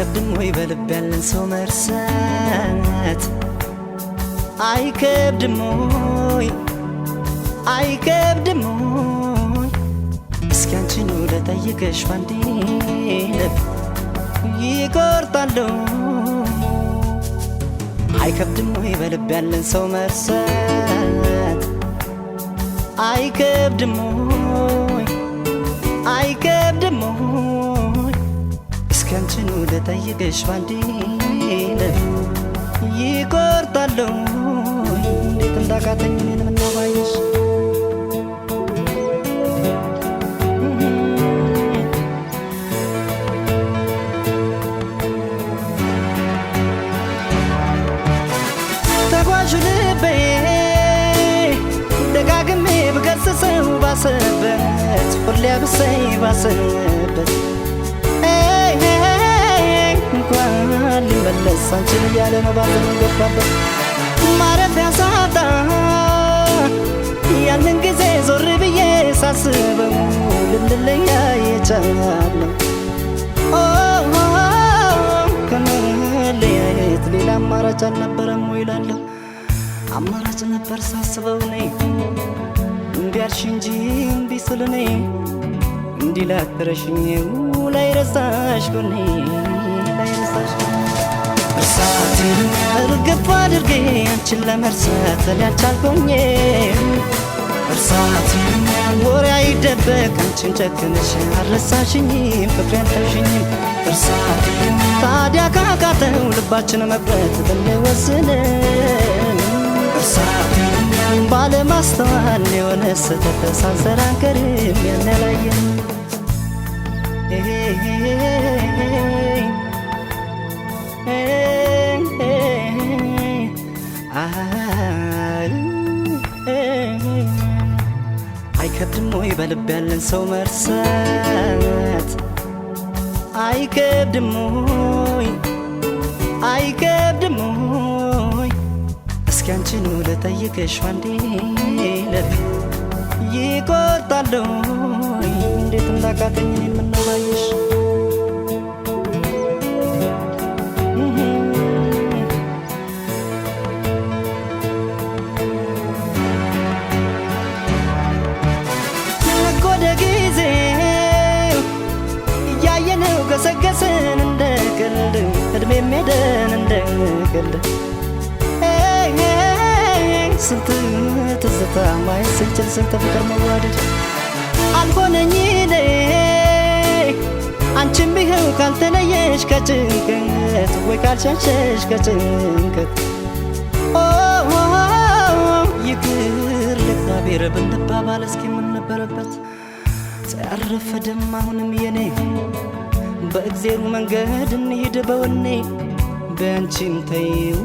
አይከብድም ወይ በልብ ያለን ሰው መርሳት? አይከብድም ወይ አይከብድም ወይ? እስኪ አንቺን ልጠይቅሽ ባንዴ ልብ ይቆርጣለሁ። አይከብድም ወይ በልብ ያለን ሰው መርሳት? አይከብድም ወይ አይከብድም ወይ? እስኪ አንቺን ልጠይቅሽ ባንዴ ልብ ይቆርጣለሁ። እንዴት እንዳቃተኝ እኔን ምነው ባየሽ? ተጓዡ ልቤ ደጋግሜ ብገስጸው ባሰበት፣ ሁሌ ብሰይ ባሰበት እንኳን ሊመለስ አንቺን እያለ ነው ባዘን ገባበት። ማረፊያ ሳጣ ያንን ጊዜ ዞር ብዬ ሳስበው ልንለያይ የቻልነው ከመለያየት ሌላ አማራጭ አልነበረም ወይ እላለሁ። አማራጭ ነበር ሳስበው እኔ እምቢ አልሽ እንጂ እምቢ ስል እኔ እንዲህ ላትረሽኝ ላይረሳሽ ጎኔ ላይረሳሽ እርሳቴን እርግፍ አድርጌ አንቺን ለመርሳት እኔ አልቻልኩኝ። እርሳቴን ወሬ አይደበቅ አንቺን ጨክነሽ አልረሳሽኝም ፍቅሬ አልተውሽኝም። እርሳቴን ታዲያ ካቃተው ልባችን መቅረት ብንወስንም እርሳቴን ባለማስተዋል የሆነ ስህተት ሳንሰራ አንቀርም ያን ያላየን አይከብድም ወይ በልብ ያለን ሰው መርሳት? አይከብድም ወይ አይከብድም ወይ? እስኪ አንቺን ልጠይቅሽ ባንዴ ልብ ይቆርጣለሁ። እንዴት እንዳቃተኝ እኔን ምነው ባየሽ? ነጎደ ጊዜው እያየነው ገሰገስን እንደ ቀልድ እድሜም ሄደን እንደ ቀልድ ስንት ትዝታ ማየት ስንችል ስንት ፍቅር መዋደድ አልሆነኝ እኔ አንቺም ቢኸው ካልተለየሽ ከጭንቀት ወይ ካልሸሸሽ ከጭንቀት ይቅር ለእግዚአብሔር ብንባባል እስኪ ምን ነበረበት? ሳያረፈድም አሁንም የኔ በእግዜሩ መንገድ እንሂድ በወኔ በአንቺም ተይው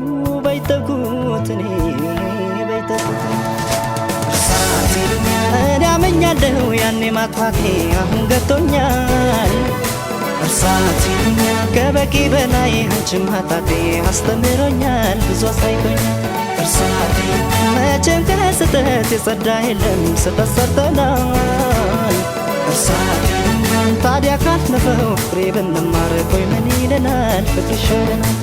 ባይተኩት እኔ ባይተኩት እኔ አመኛለሁ ያኔ ማጥፋቴ አሁን ገብቶኛል። እርሳቴን ከበቂ በላይ አንቺን ማጣቴ አስተምሮኛል ብዙ አሳይቶኛል። እርሳቴን መቼም ከስህተት የጸዳ የለም ስህተት ሰርተናል። እርሳቴን ታዲያ ካለፈው ፍሬ ብንማር ቆይ ምን ይለናል ፍቅር ይሻለናል።